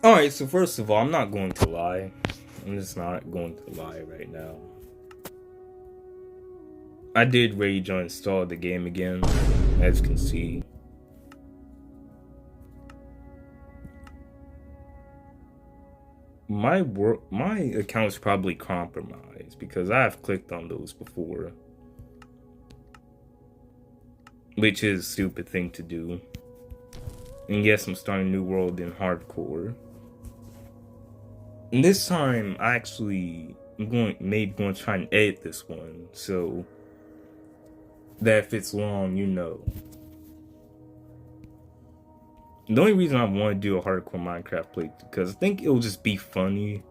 Alright, so first of all, I'm not going to lie. I'm just not going to lie right now. I did rage uninstall the game again, as you can see. My account's probably compromised because I've clicked on those before. Which is a stupid thing to do. And yes, I'm starting New World in hardcore. And this time, I actually I'm going to try and edit this one, so that if it's long, you know. The only reason I want to do a hardcore Minecraft playthrough because I think it'll just be funny.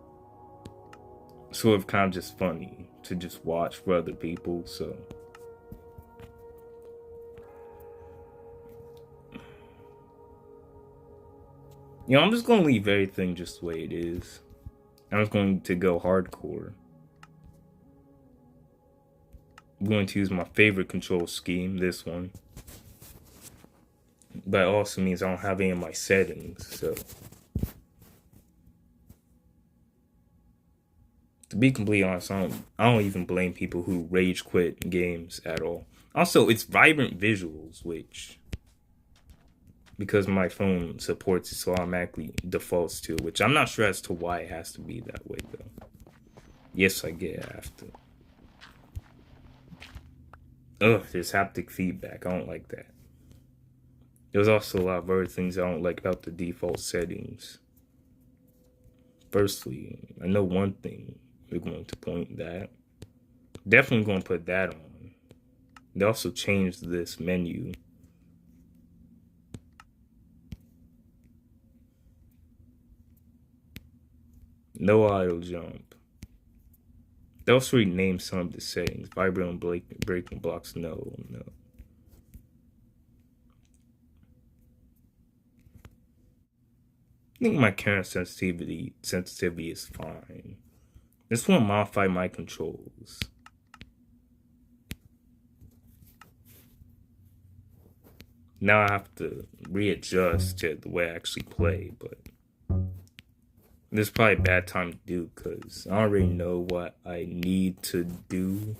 Sort of kind of just funny to just watch for other people, so. You know, I'm just going to leave everything just the way it is. I'm just going to go hardcore. I'm going to use my favorite control scheme, this one. But it also means I don't have any of my settings, so. To be completely honest, I don't even blame people who rage quit games at all. Also, it's vibrant visuals, which, because my phone supports it, so automatically defaults to it, which I'm not sure as to why it has to be that way, though. Yes, I get it, I have to. Ugh, there's haptic feedback. I don't like that. There's also a lot of other things I don't like about the default settings. Firstly, I know one thing we're going to point that. Definitely going to put that on. They also changed this menu. No auto jump. They also renamed some of the settings. Vibrant breaking blocks, no. I think my camera sensitivity is fine. Just want to modify my controls. Now I have to readjust to the way I actually play, but this is probably a bad time to do because I already know what I need to do.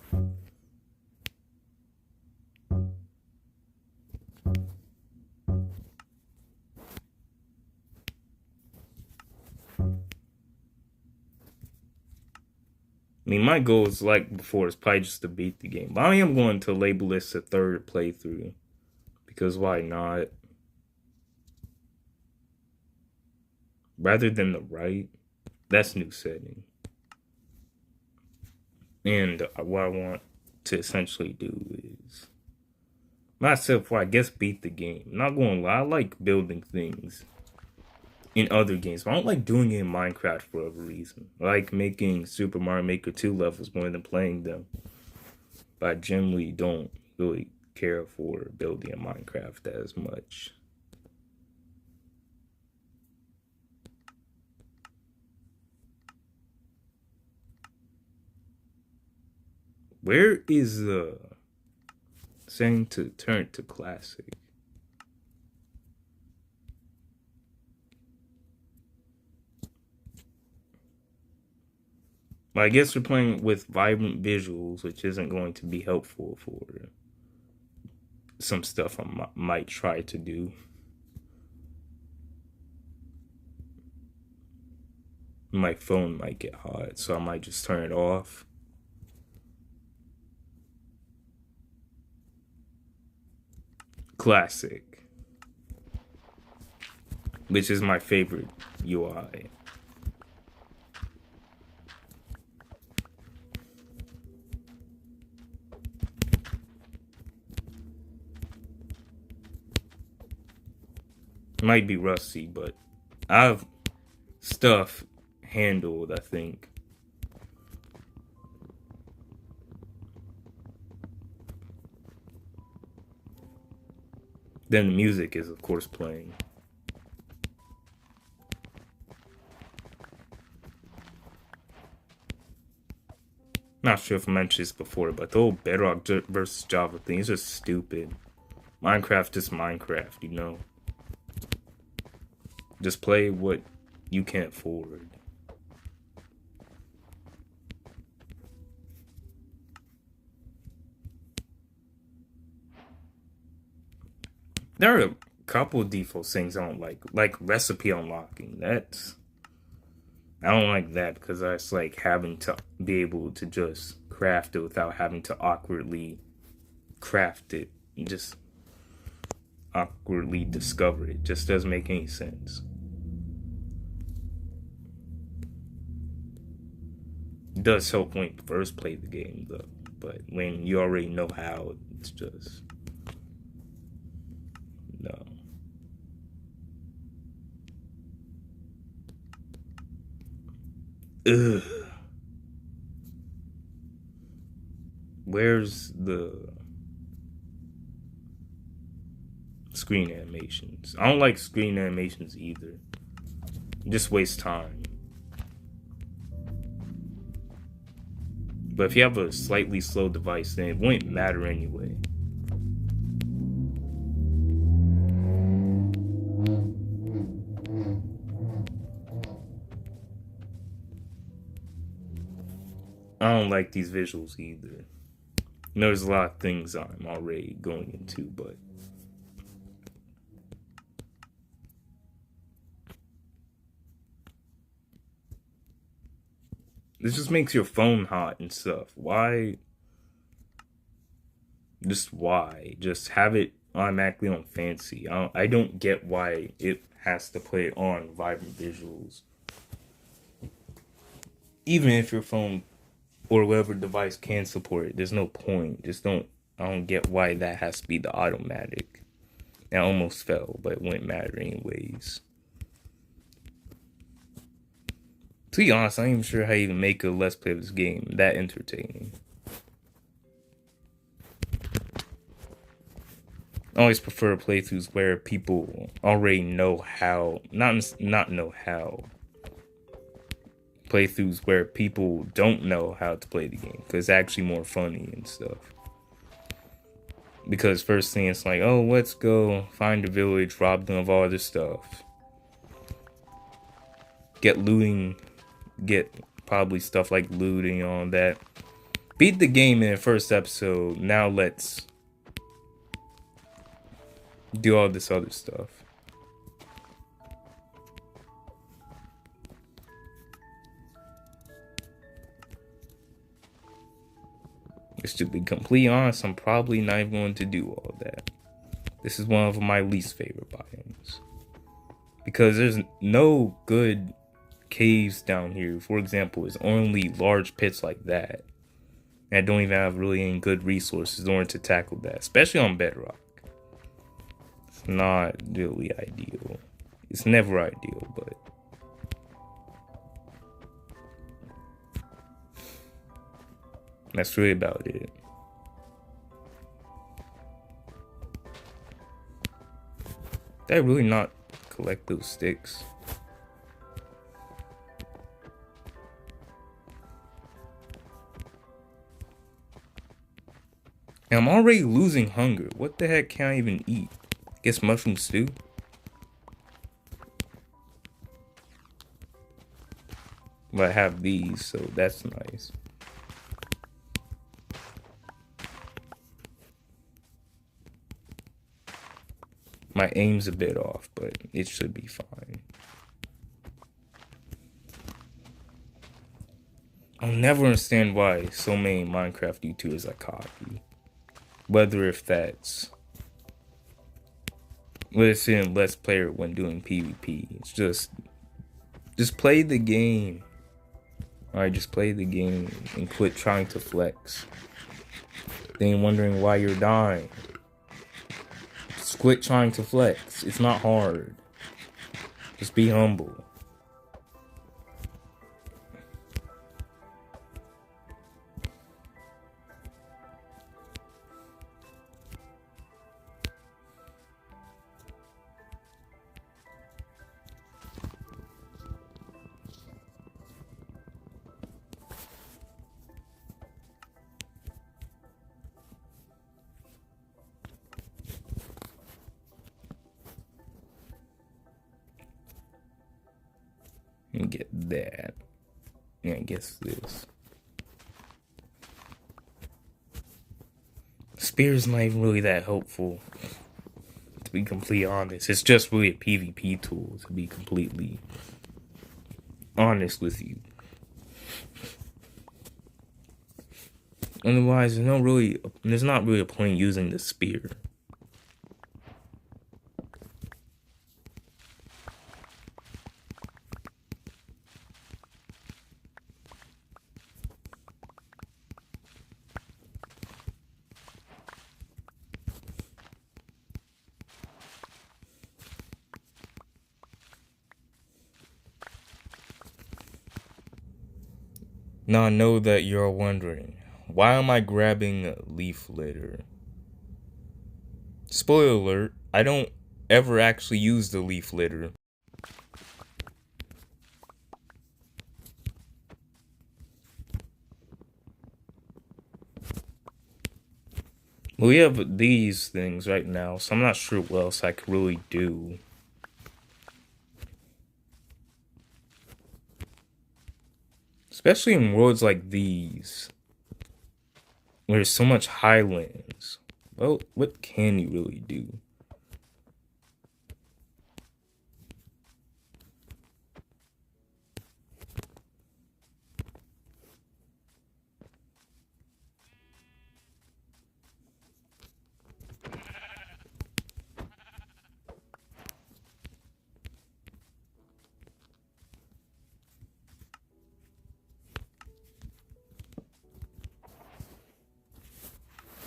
I mean, my goal is like before, is probably just to beat the game. But I am going to label this a third playthrough. Because why not? Rather than the right, that's new setting. And what I want to essentially do is myself, I guess, beat the game. I'm not going to lie, I like building things in other games, but I don't like doing it in Minecraft for whatever reason. I like making Super Mario Maker 2 levels more than playing them. But I generally don't really care for building in Minecraft as much. Where is the setting to turn to classic? I guess we're playing with vibrant visuals, which isn't going to be helpful for some stuff I might try to do. My phone might get hot, so I might just turn it off. Classic, which is my favorite UI. Might be rusty, but I have stuff handled, I think. Then the music is, of course, playing. Not sure if I mentioned this before, but the whole Bedrock versus Java thing is just stupid. Minecraft is Minecraft, you know. Just play what you can't afford. There are a couple of default things I don't like recipe unlocking. I don't like that because that's like having to be able to just craft it without having to awkwardly craft it and just awkwardly discover it. Just doesn't make any sense. It does help when you first play the game though, but when you already know how, it's just no. Ugh. Where's the screen animations? I don't like screen animations either. Just waste time. But if you have a slightly slow device, then it wouldn't matter anyway. I don't like these visuals either. There's a lot of things I'm already going into, but this just makes your phone hot and stuff. Why? Just why? Just have it automatically on fancy. I don't get why it has to play on vibrant visuals. Even if your phone or whatever device can support it, there's no point. I don't get why that has to be the automatic. I almost fell, but it wouldn't matter anyways. To be honest, I'm not even sure how you even make a Let's Play of this game that entertaining. I always prefer playthroughs where people already know how, not know how. Playthroughs where people don't know how to play the game, because it's actually more funny and stuff. Because first thing it's like, oh, let's go find a village, rob them of all this stuff, get looting, get probably stuff like looting and all that. Beat the game in the first episode. Now let's do all this other stuff. To be completely honest, I'm probably not even going to do all that. This is one of my least favorite biomes. Because there's no good caves down here. For example, it's only large pits like that. And I don't even have really any good resources in order to tackle that. Especially on Bedrock. It's not really ideal. It's never ideal, but that's really about it. Did I really not collect those sticks? And I'm already losing hunger. What the heck can I even eat? I guess mushroom stew? But I have these, so that's nice. My aim's a bit off, but it should be fine. I'll never understand why so many Minecraft YouTubers are cocky. Whether if that's in Let's Player when doing PvP. It's just play the game. Alright, just play the game and quit trying to flex. Then wondering why you're dying. Just quit trying to flex. It's not hard. Just be humble. And get that. And I guess this. Spear's not even really that helpful, to be completely honest. It's just really a PvP tool, to be completely honest with you. Otherwise, there's not really a point using the spear. Now I know that you're wondering, why am I grabbing a leaf litter? Spoiler alert, I don't ever actually use the leaf litter. We have these things right now, so I'm not sure what else I could really do. Especially in worlds like these, where there's so much highlands. Well, what can you really do?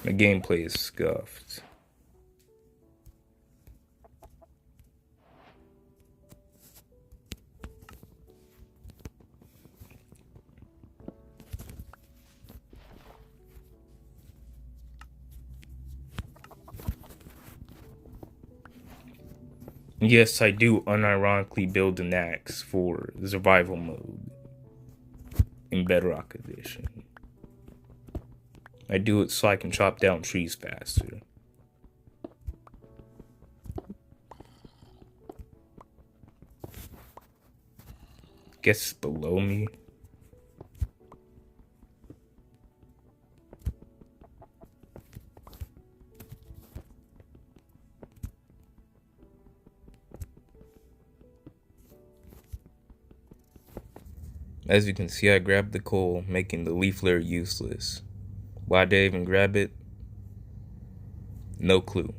The gameplay is scuffed. Yes, I do unironically build an axe for the survival mode in Bedrock Edition. I do it so I can chop down trees faster. Guess it's below me. As you can see, I grabbed the coal, making the leaf litter useless. Why did I even grab it? No clue.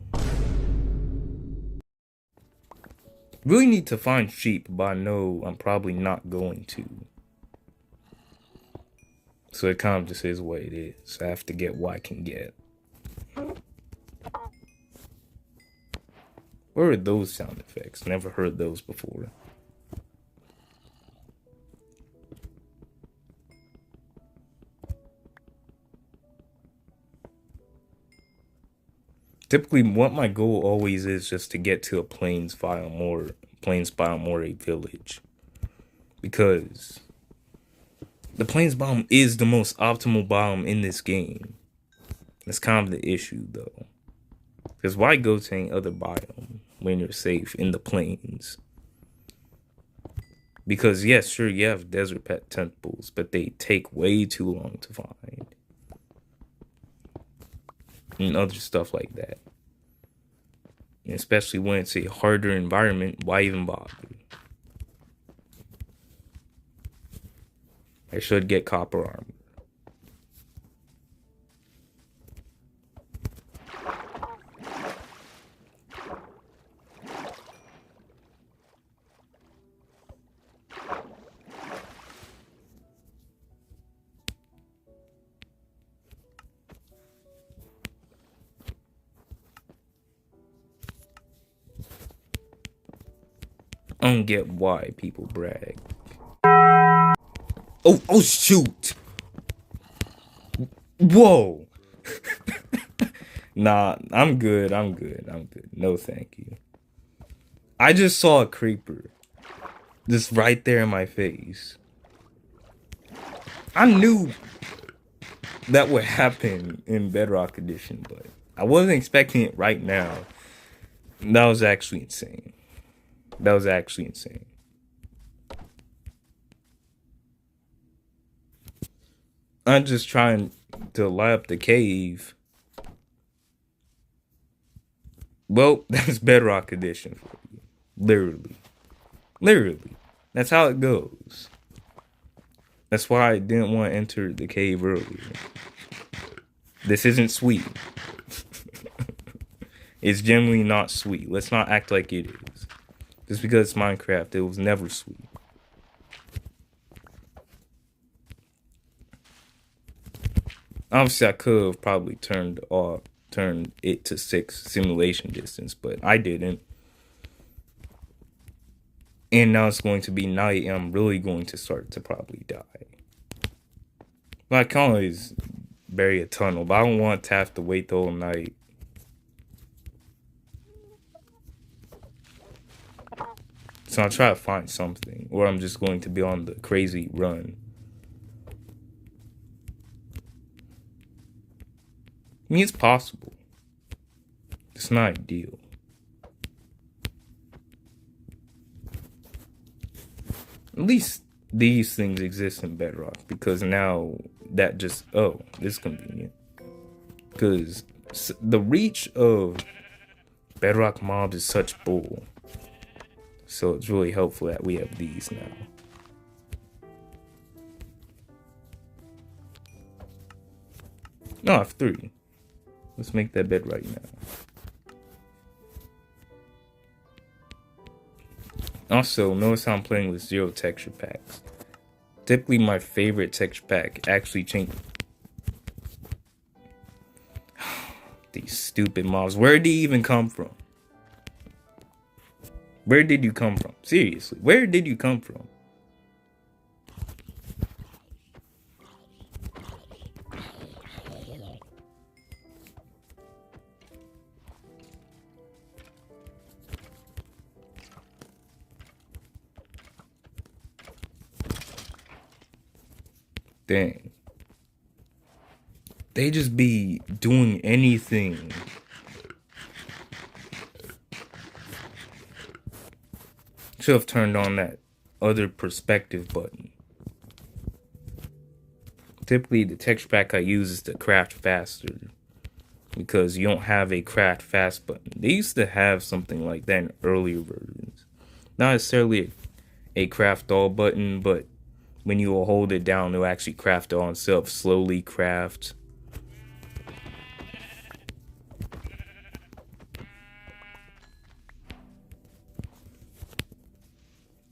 Really need to find sheep, but I know I'm probably not going to. So it kind of just is what it is. I have to get what I can get. Where are those sound effects? Never heard those before. Typically, what my goal always is just to get to a plains biome or a village. Because the plains biome is the most optimal biome in this game. That's kind of the issue, though. Because why go to any other biome when you're safe in the plains? Because, yes, sure, you have desert pet temples, but they take way too long to find. And other stuff like that. And especially when it's a harder environment, why even bother? I should get copper armor. I don't get why people brag. Oh shoot! Whoa! Nah, I'm good. No, thank you. I just saw a creeper. Just right there in my face. I knew that would happen in Bedrock Edition, but I wasn't expecting it right now. That was actually insane. I'm just trying to light up the cave. Well, that's Bedrock Edition for you. Literally. Literally. That's how it goes. That's why I didn't want to enter the cave earlier. This isn't sweet. It's generally not sweet. Let's not act like it is. Just because it's Minecraft, it was never sweet. Obviously, I could have probably turned it to 6 simulation distance, but I didn't. And now it's going to be night, and I'm really going to start to probably die. Well, I can always bury a tunnel, but I don't want to have to wait the whole night. So I'll try to find something, or I'm just going to be on the crazy run. I mean, it's possible. It's not ideal. At least these things exist in Bedrock, because now that just, oh, this is convenient. Because the reach of Bedrock mobs is such bull. So it's really helpful that we have these now. No, I have 3. Let's make that bed right now. Also, notice how I'm playing with 0 texture packs. Typically, my favorite texture pack actually changes. These stupid mobs. Where did he even come from? Where did you come from? Seriously, where did you come from? Dang. They just be doing anything. Should have turned on that other perspective button. Typically, the texture pack I use is the craft faster, because you don't have a craft fast button. They used to have something like that in earlier versions. Not necessarily a craft all button, but when you will hold it down, it'll actually craft on itself, slowly craft.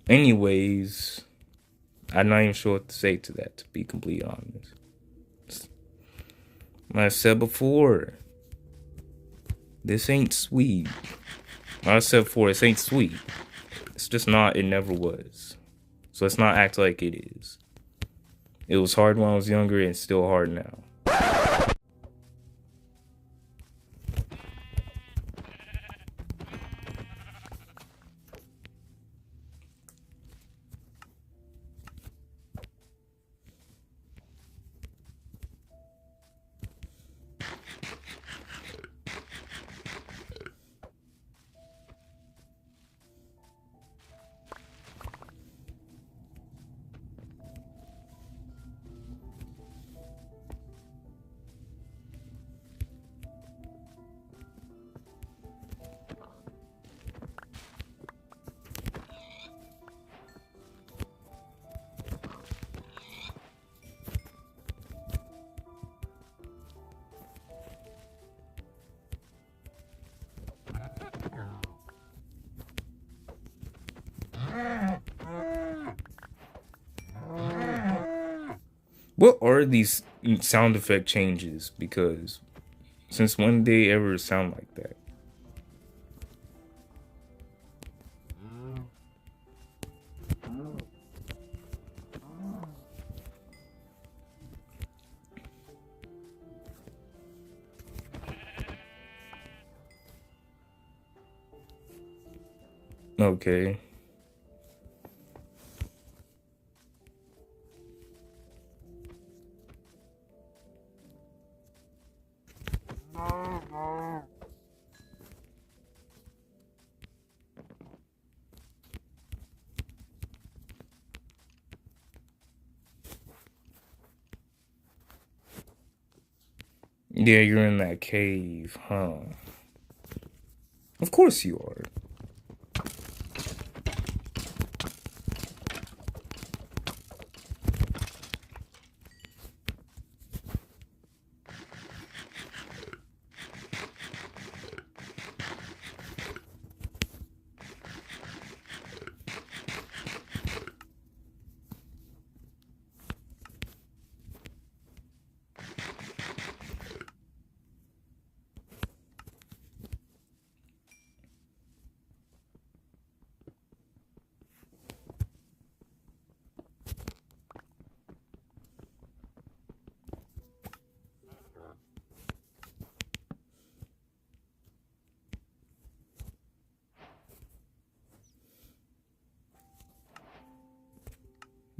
Anyways, I'm not even sure what to say to that, to be completely honest. Like I said before, this ain't sweet. Like I said before, this ain't sweet. It's just not, it never was. So let's not act like it is. It was hard when I was younger, and it's still hard now. What are these sound effect changes? Because since when did they ever sound like that? Okay. Yeah, you're in that cave, huh? Of course you are.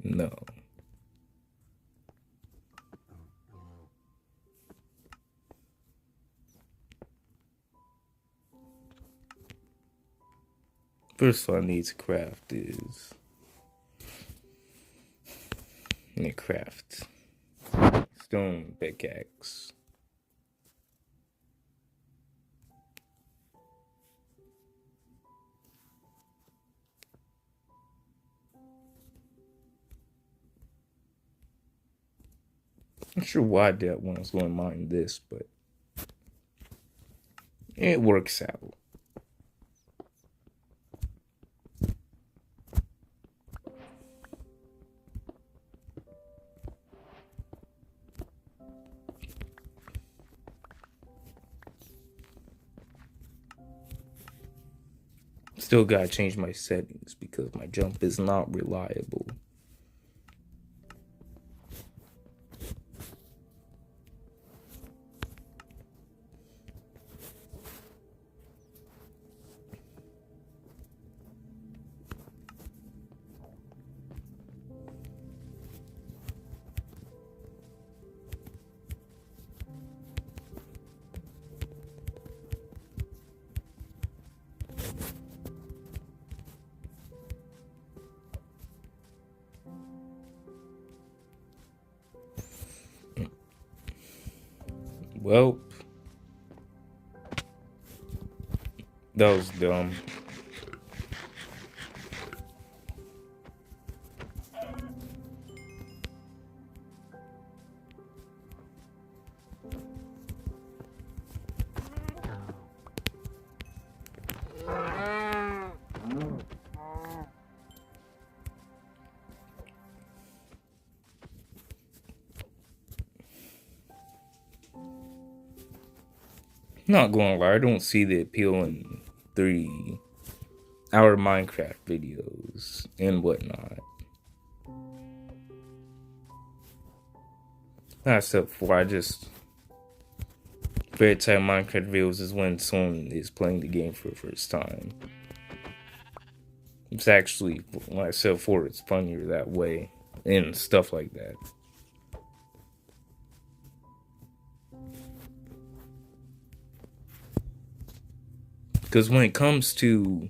No. First I need to craft is craft stone pickaxe. Not sure why that one was going to mine this, but it works out. Still gotta change my settings because my jump is not reliable. Well, that was dumb. Not gonna lie, I don't see the appeal in 3-hour Minecraft videos and whatnot. Except for favorite type of Minecraft videos is when someone is playing the game for the first time. It's actually, when I said before, it's funnier that way and stuff like that. Because when it comes to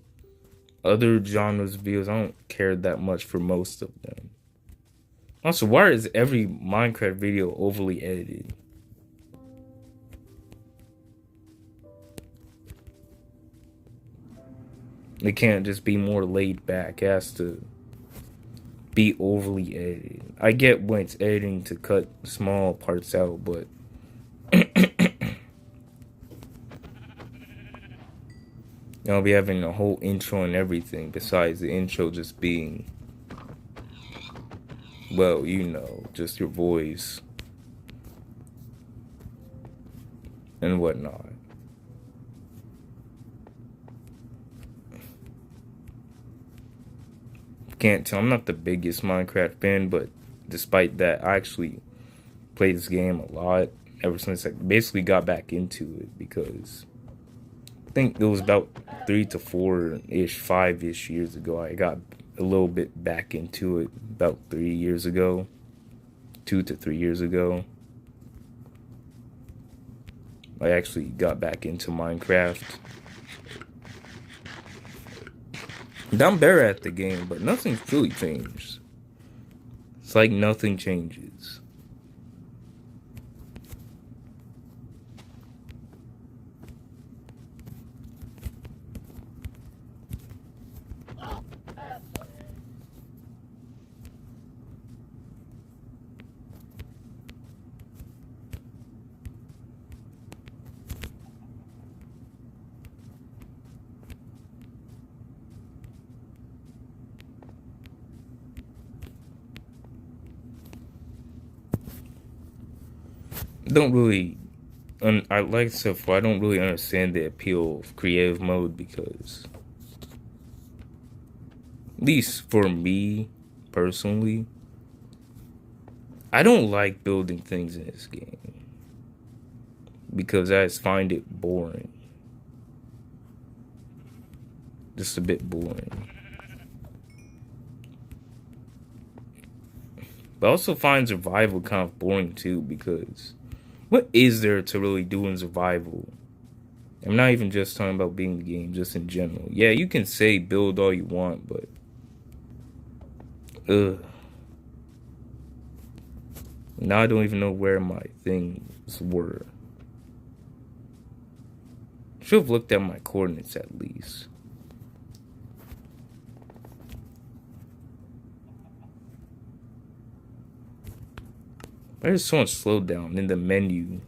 other genres of videos, I don't care that much for most of them. Also, why is every Minecraft video overly edited? It can't just be more laid back. It has to be overly edited. I get when it's editing to cut small parts out, but I'll be having a whole intro and everything besides the intro just being, well, just your voice and whatnot. Can't tell, I'm not the biggest Minecraft fan, but despite that, I actually play this game a lot ever since I basically got back into it, because I think it was about 3 to 4-ish, 5-ish years ago. I got a little bit back into it about 3 years ago, 2 to 3 years ago. I actually got back into Minecraft. And I'm better at the game, but nothing's really changed. It's like nothing changes. don't really. I like stuff. I don't really understand the appeal of creative mode because, at least for me personally, I don't like building things in this game because I just find it boring. Just a bit boring. But I also find survival kind of boring too because what is there to really do in survival? I'm not even just talking about being the game, just in general. Yeah, you can say build all you want, but ugh. Now I don't even know where my things were. Should have looked at my coordinates at least. I just want to slow down in the menu.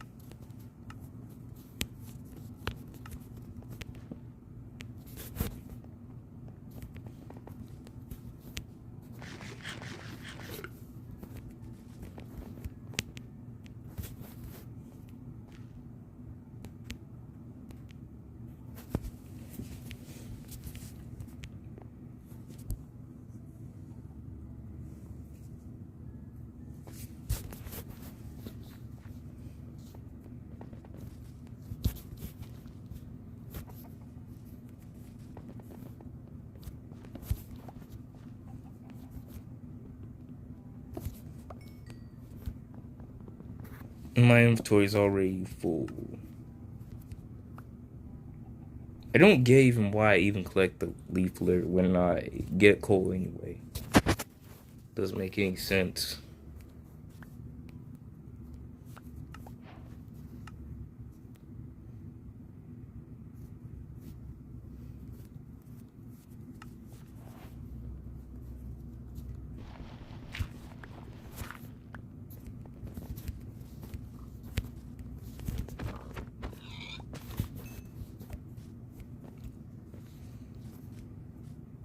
My inventory is already full. I don't get even why I even collect the leaf litter when I get coal anyway. Doesn't make any sense.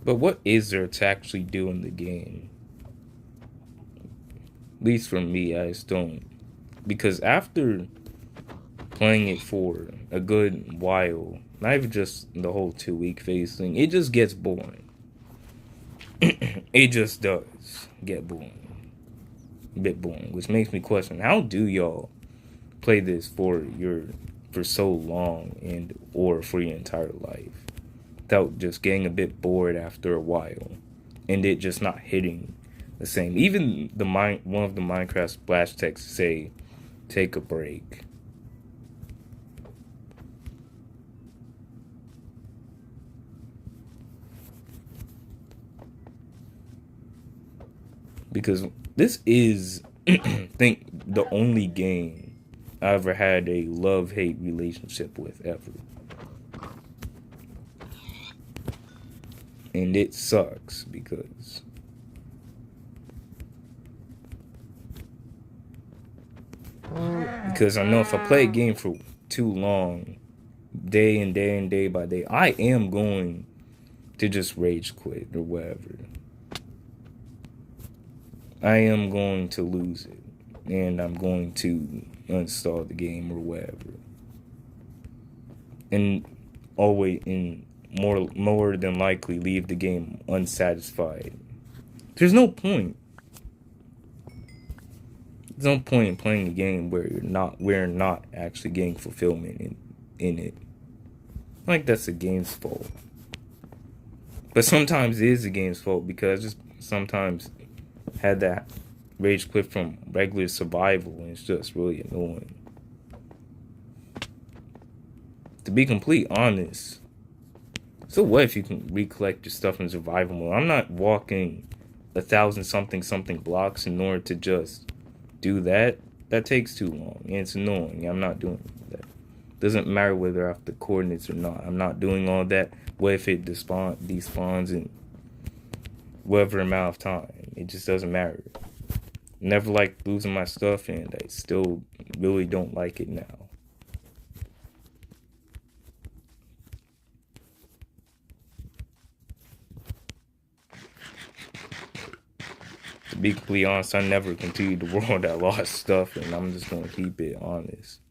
But what is there to actually do in the game? At least for me, I just don't. Because after playing it for a good while, not even just the whole 2 week phase thing, it just gets boring. It just does get boring. A bit boring, which makes me question, how do y'all play this for so long and or for your entire life without just getting a bit bored after a while and it just not hitting the same? Even one of the Minecraft splash texts say take a break. Because this is think the only game I ever had a love-hate relationship with ever. And it sucks because I know if I play a game for too long, day and day and day by day, I am going to just rage quit or whatever. I am going to lose it, and I'm going to uninstall the game or whatever. And always, more than likely, leave the game unsatisfied. There's no point. There's no point in playing a game where we're not actually getting fulfillment in it. Like that's the game's fault. But sometimes it is the game's fault because just sometimes had that rage quit from regular survival and it's just really annoying. To be completely honest, so what if you can recollect your stuff in survival mode? I'm not walking 1,000 something blocks in order to just do that. That takes too long and it's annoying. I'm not doing that. Doesn't matter whether I have the coordinates or not. I'm not doing all that. What if it despawns in whatever amount of time? It just doesn't matter. Never liked losing my stuff, and I still really don't like it now. To be completely honest, I never continued the world that lost stuff, and I'm just gonna keep it honest.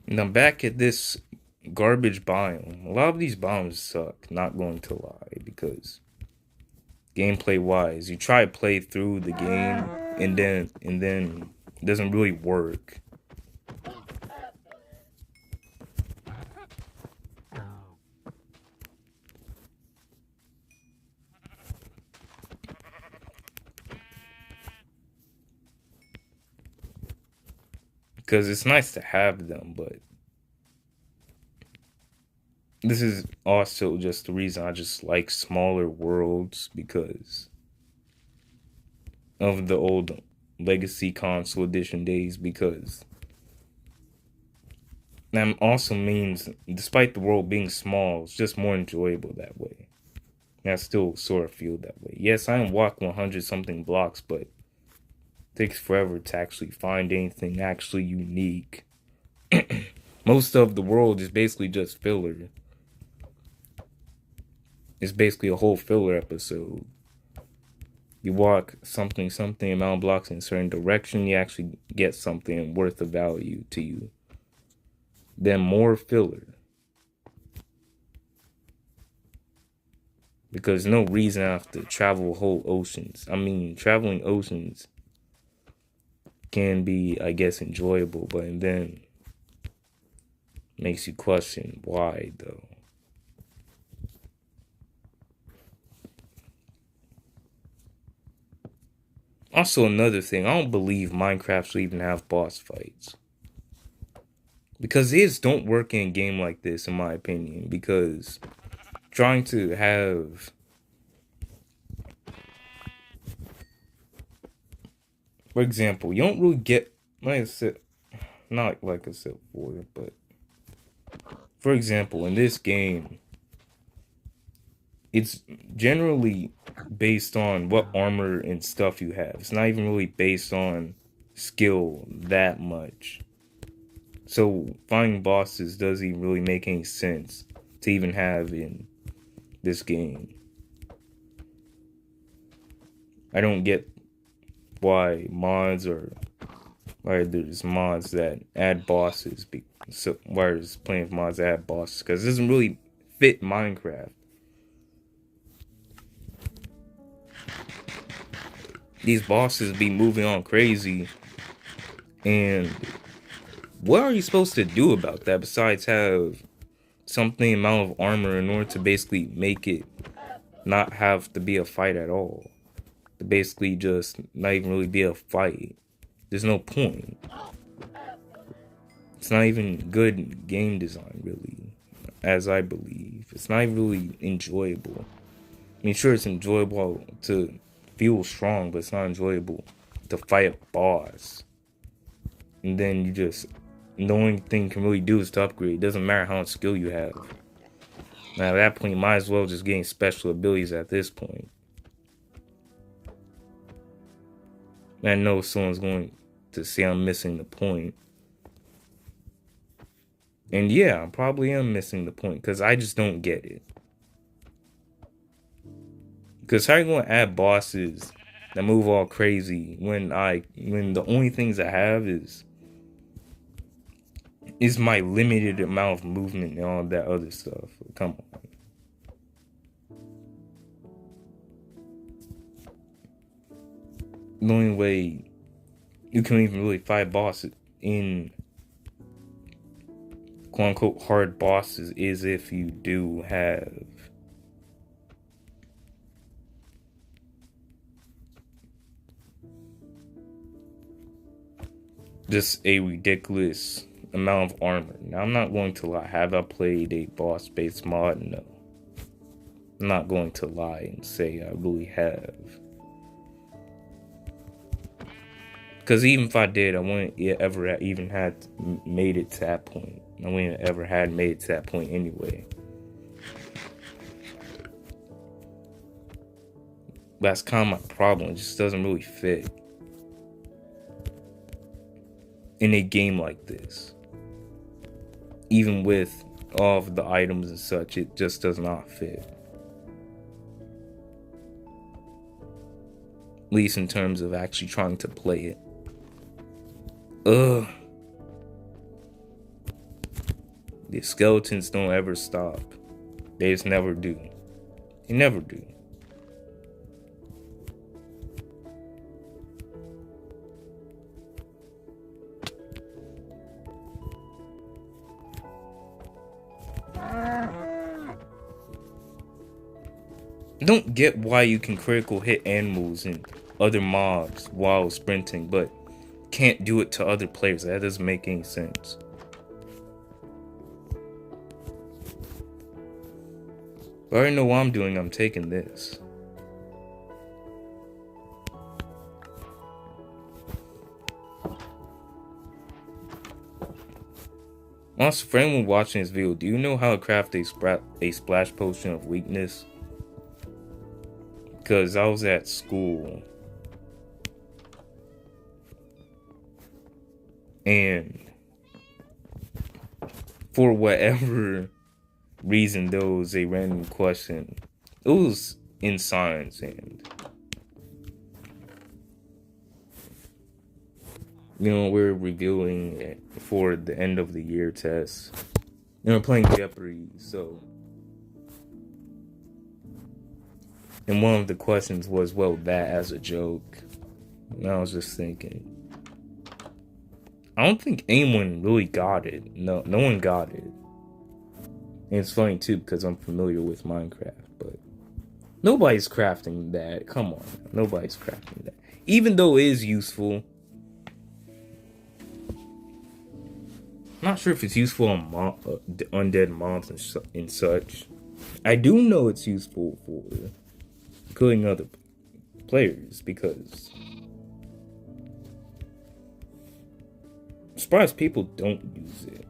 Now back at this garbage biome. A lot of these biomes suck, not going to lie, because gameplay wise, you try to play through the game and then it doesn't really work. Because it's nice to have them, but this is also just the reason I just like smaller worlds, because of the old Legacy Console Edition days, because that also means, despite the world being small, it's just more enjoyable that way. And I still sort of feel that way. Yes, I unlock 100 something blocks, but it takes forever to actually find anything actually unique. Most of the world is basically just filler. It's basically a whole filler episode. You walk something amount of blocks in a certain direction, you actually get something worth of value to you. Then more filler. Because no reason I have to travel whole oceans. I mean, traveling oceans can be, I guess, enjoyable, but then makes you question why, though. Also, another thing, I don't believe Minecraft should even have boss fights. Because it don't work in a game like this, in my opinion. Because trying to have... For example, you don't really get... Like I said, not like I said before, but... For example, in this game, it's generally based on what armor and stuff you have. It's not even really based on skill that much. So finding bosses doesn't even really make any sense to even have in this game. I don't get why there's mods that add bosses. So why there's plenty of mods that add bosses, because it doesn't really fit Minecraft. These bosses be moving on crazy, and what are you supposed to do about that besides have something amount of armor in order to basically make it not have to be a fight at all? To basically just not even really be a fight. There's no point. It's not even good game design, really, as I believe. It's not even really enjoyable. I mean, sure, it's enjoyable to feel strong, but it's not enjoyable to fight a boss. And then the only thing you can really do is to upgrade. It doesn't matter how much skill you have. Now, at that point, you might as well just gain special abilities at this point. I know someone's going to say I'm missing the point. And yeah, I probably am missing the point, because I just don't get it. Because how are you going to add bosses that move all crazy when the only things I have is my limited amount of movement and all that other stuff? Come on. The only way you can even really fight bosses in quote unquote hard bosses is if you do have just a ridiculous amount of armor. Now, I'm not going to lie. Have I played a boss-based mod? No. I'm not going to lie and say I really have. Because even if I did, I wouldn't ever even had made it to that point. I wouldn't ever had made it to that point anyway. That's kind of my problem. It just doesn't really fit in a game like this. Even with all of the items and such, it just does not fit. At least in terms of actually trying to play it. Ugh. The skeletons don't ever stop. They just never do. They never do. I don't get why you can critical hit animals and other mobs while sprinting, but can't do it to other players. That doesn't make any sense. I already know what I'm doing. I'm taking this. Also, for anyone watching this video, do you know how to craft a splash potion of weakness? Because I was at school. And for whatever reason, there was a random question. It was in science, and we're reviewing it for the end of the year test. We're playing Jeopardy, so. And one of the questions was, well, that as a joke. And I was just thinking. I don't think anyone really got it. No one got it. And it's funny too because I'm familiar with Minecraft, but nobody's crafting that. Come on, nobody's crafting that. Even though it is useful. I'm not sure if it's useful on undead mobs and such. I do know it's useful for killing other players because I'm surprised people don't use it.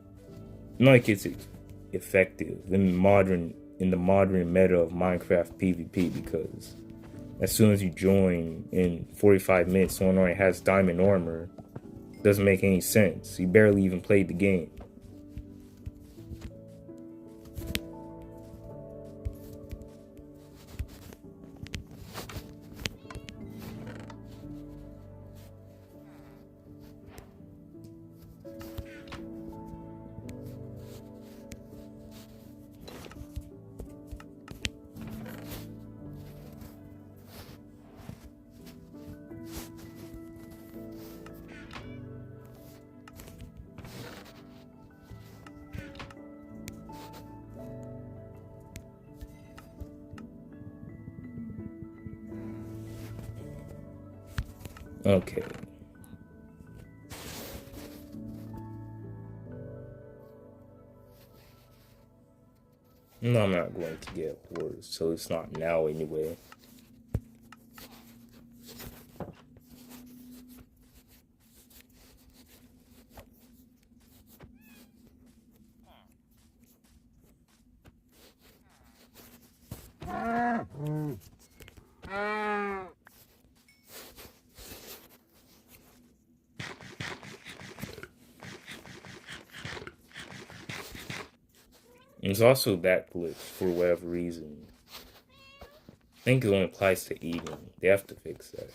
Not like it's effective in the modern meta of Minecraft PvP, because as soon as you join in 45 minutes, someone already has diamond armor. Doesn't make any sense. You barely even played the game. Okay. No, I'm not going to get a horse, so it's not now anyway. There's also that glitch for whatever reason. I think it only applies to eating. They have to fix that.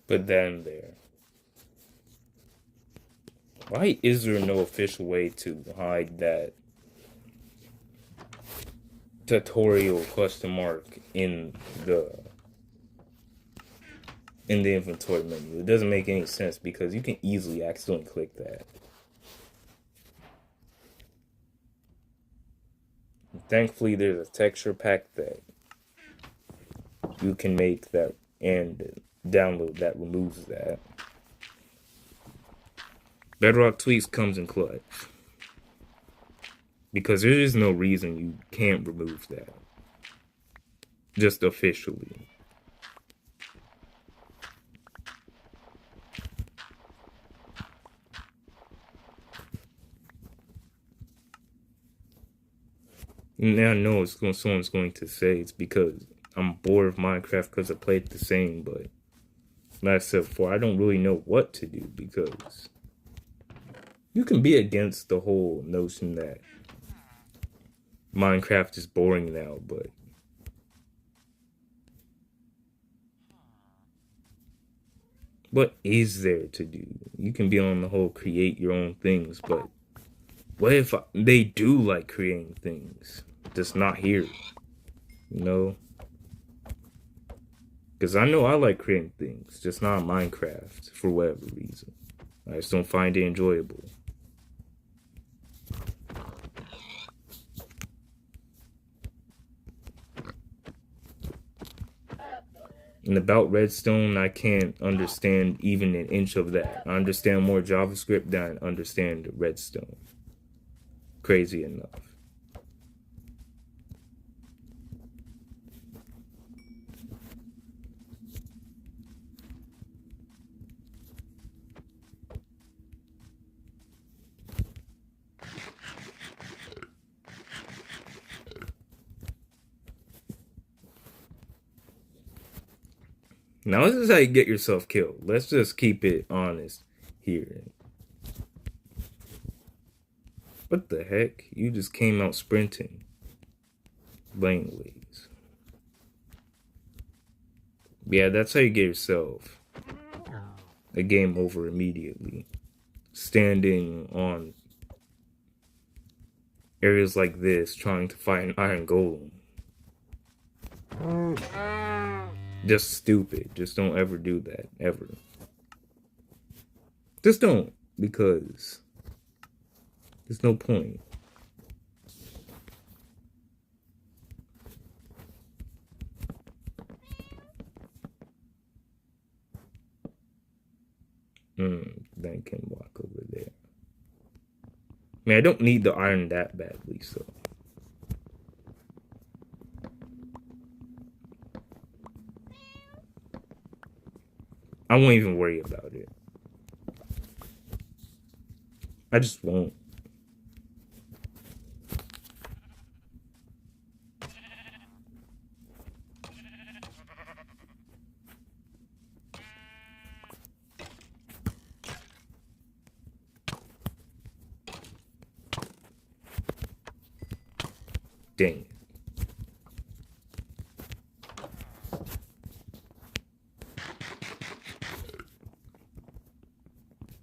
But then there. Why is there no official way to hide that tutorial question mark in the inventory menu? It doesn't make any sense because you can easily accidentally click that. thankfully there's a texture pack that you can make that and download that removes that. Bedrock Tweaks comes in clutch. Because there is no reason you can't remove that. Just officially. Now I know someone's going to say it's because I'm bored of Minecraft because I played the same, but like I said before, I don't really know what to do because you can be against the whole notion that Minecraft is boring now, but what is there to do? You can be on the whole create your own things, but what if they do like creating things? Just not here, you know? Because I know I like creating things, just not Minecraft, for whatever reason. I just don't find it enjoyable. And about Redstone, I can't understand even an inch of that. I understand more JavaScript than I understand Redstone. Crazy enough. Now this is how you get yourself killed. Let's just keep it honest here. What the heck? You just came out sprinting. Laneways. Yeah, that's how you get yourself a game over immediately. Standing on areas like this, trying to fight an iron golem. Just stupid. Just don't ever do that. Ever. Just don't. Because there's no point. Then can walk over there. I mean, I don't need the iron that badly, so. I won't even worry about it. I just won't. Dang it.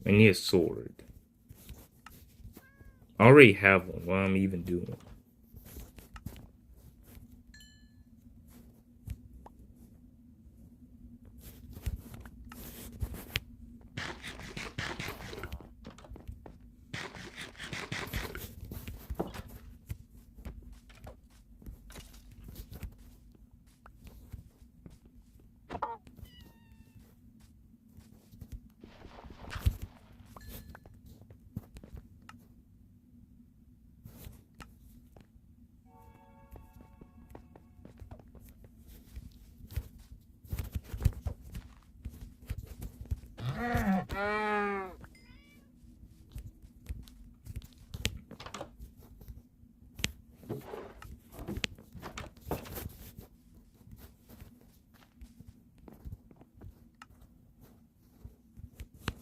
I need a sword. I already have one. What am I even doing?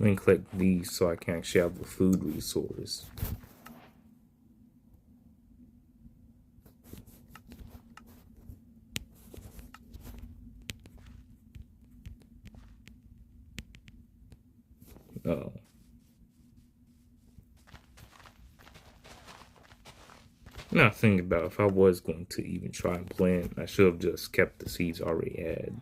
Let me click these so I can actually have the food resource. Oh. Now thinking about if I was going to even try and plant, I should have just kept the seeds I already had.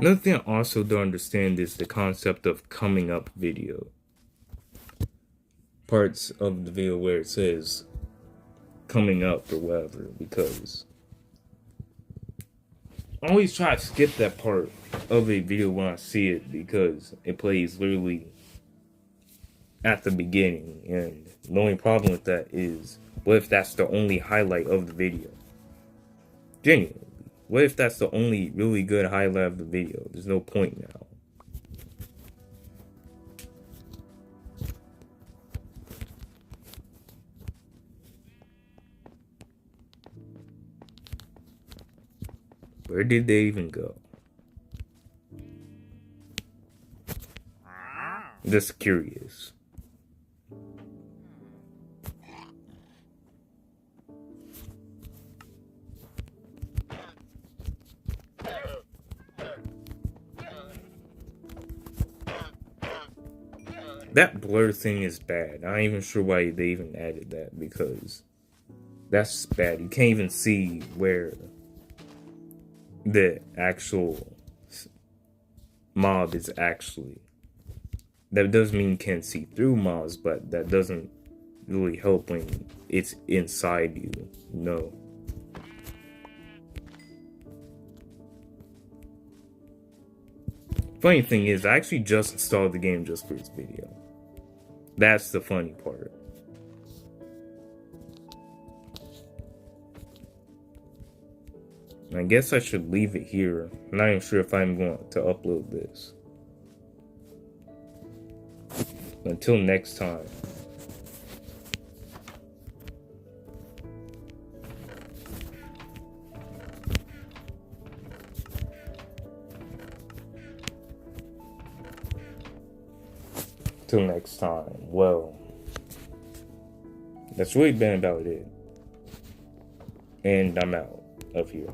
Another thing I also don't understand is the concept of coming up video. Parts of the video where it says coming up or whatever, because I always try to skip that part of a video when I see it because it plays literally at the beginning, and the only problem with that is, what if that's the only highlight of the video? Genuinely, what if that's the only really good highlight of the video? There's no point now. Where did they even go? Just curious. That blur thing is bad. I'm not even sure why they even added that, because that's bad. You can't even see where the actual mob is actually. That does mean you can't see through mobs, but that doesn't really help when it's inside you. No. Funny thing is, I actually just installed the game just for this video. That's the funny part. I guess I should leave it here. I'm not even sure if I'm going to upload this. Until next time. Till next time. Well, that's really been about it. And I'm out of here.